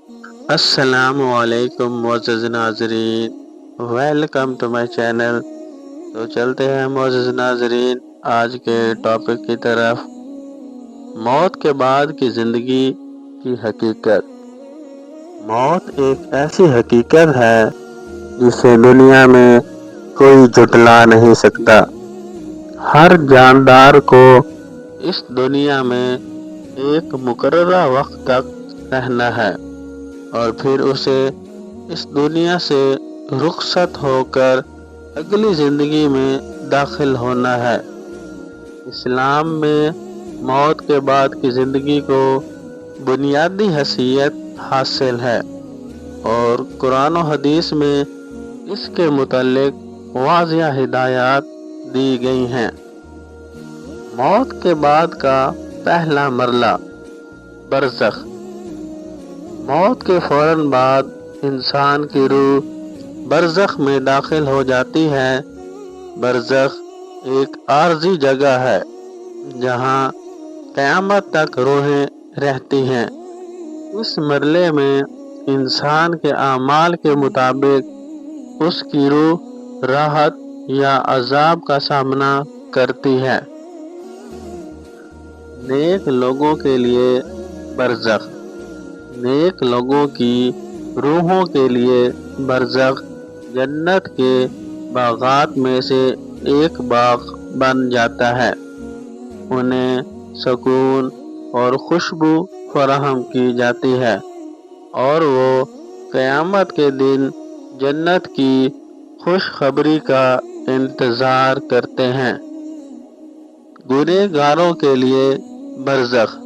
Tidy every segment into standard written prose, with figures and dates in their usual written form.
السلام علیکم معزز ناظرین، ویلکم ٹو مائی چینل۔ تو چلتے ہیں معزز ناظرین آج کے ٹاپک کی طرف، موت کے بعد کی زندگی کی حقیقت۔ موت ایک ایسی حقیقت ہے جسے دنیا میں کوئی جھٹلا نہیں سکتا۔ ہر جاندار کو اس دنیا میں ایک مقررہ وقت تک رہنا ہے اور پھر اسے اس دنیا سے رخصت ہو کر اگلی زندگی میں داخل ہونا ہے۔ اسلام میں موت کے بعد کی زندگی کو بنیادی حیثیت حاصل ہے اور قرآن و حدیث میں اس کے متعلق واضح ہدایات دی گئی ہیں۔ موت کے بعد کا پہلا مرحلہ، برزخ۔ موت کے فوراً بعد انسان کی روح برزخ میں داخل ہو جاتی ہے۔ برزخ ایک عارضی جگہ ہے جہاں قیامت تک روحیں رہتی ہیں۔ اس مرحلے میں انسان کے اعمال کے مطابق اس کی روح راحت یا عذاب کا سامنا کرتی ہے۔ نیک لوگوں کے لیے برزخ۔ نیک لوگوں کی روحوں کے لیے برزخ جنت کے باغات میں سے ایک باغ بن جاتا ہے۔ انہیں سکون اور خوشبو فراہم کی جاتی ہے اور وہ قیامت کے دن جنت کی خوشخبری کا انتظار کرتے ہیں۔ گنہگاروں کے لیے برزخ۔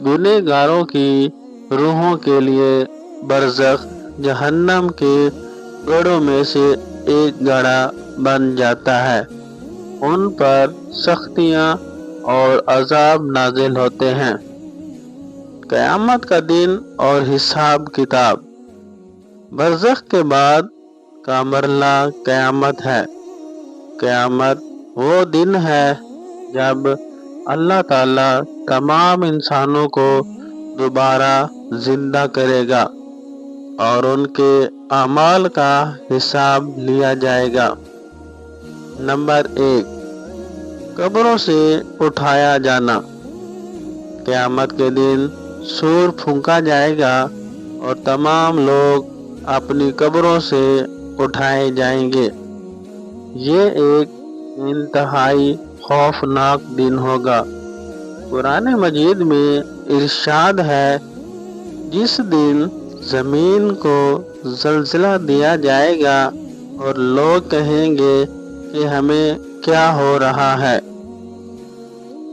گنہگاروں کی روحوں کے لیے برزخ جہنم کے گڑھوں میں سے ایک گڑھا بن جاتا ہے۔ ان پر سختیاں اور عذاب نازل ہوتے ہیں۔ قیامت کا دن اور حساب کتاب۔ برزخ کے بعد کا مرحلہ قیامت ہے۔ قیامت وہ دن ہے جب اللہ تعالیٰ تمام انسانوں کو دوبارہ زندہ کرے گا اور ان کے اعمال کا حساب لیا جائے گا۔ نمبر 1، قبروں سے اٹھایا جانا۔ قیامت کے دن سور پھونکا جائے گا اور تمام لوگ اپنی قبروں سے اٹھائے جائیں گے۔ یہ ایک انتہائی خوفناک دن ہوگا۔ قرآن مجید میں ارشاد ہے، جس دن زمین کو زلزلہ دیا جائے گا اور لوگ کہیں گے کہ ہمیں کیا ہو رہا ہے۔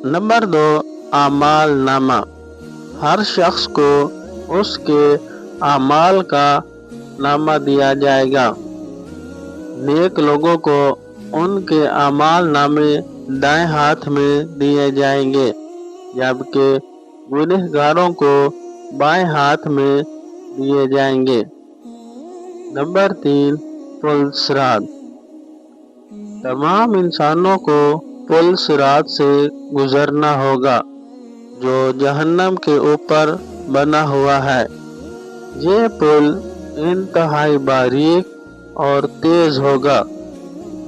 نمبر 2، اعمال نامہ۔ ہر شخص کو اس کے اعمال کا نامہ دیا جائے گا۔ نیک لوگوں کو ان کے اعمال نامے دائیں ہاتھ میں دیے جائیں گے جبکہ گنہگاروں کو بائیں ہاتھ میں دیے جائیں گے۔ نمبر 3، پل صراط۔ تمام انسانوں کو پل صراط سے گزرنا ہوگا جو جہنم کے اوپر بنا ہوا ہے۔ یہ پل انتہائی باریک اور تیز ہوگا۔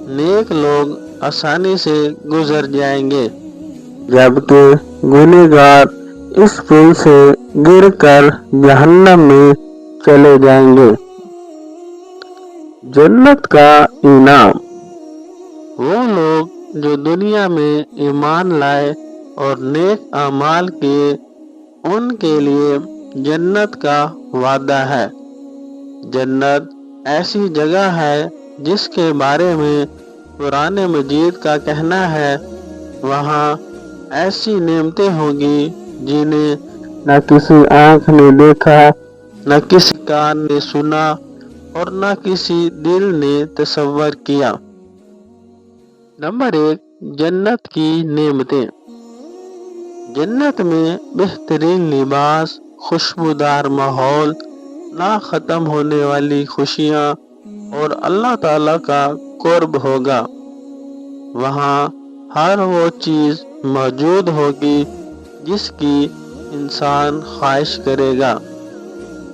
نیک لوگ آسانی سے گزر جائیں گے جبکہ گنہگار اس پل سے گر کر جہنم میں چلے جائیں گے۔ جنت کا انعام۔ وہ لوگ جو دنیا میں ایمان لائے اور نیک اعمال کیے، ان کے لیے جنت کا وعدہ ہے۔ جنت ایسی جگہ ہے جس کے بارے میں قرآن مجید کا کہنا ہے، وہاں ایسی نعمتیں ہوں گی جنہیں نہ کسی آنکھ نے دیکھا، نہ کسی کان نے سنا اور نہ کسی دل نے تصور کیا۔ نمبر 1، جنت کی نعمتیں۔ جنت میں بہترین لباس، خوشبودار ماحول، نہ ختم ہونے والی خوشیاں اور اللہ تعالیٰ کا قرب ہوگا۔ وہاں ہر وہ چیز موجود ہوگی جس کی انسان خواہش کرے گا۔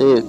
1,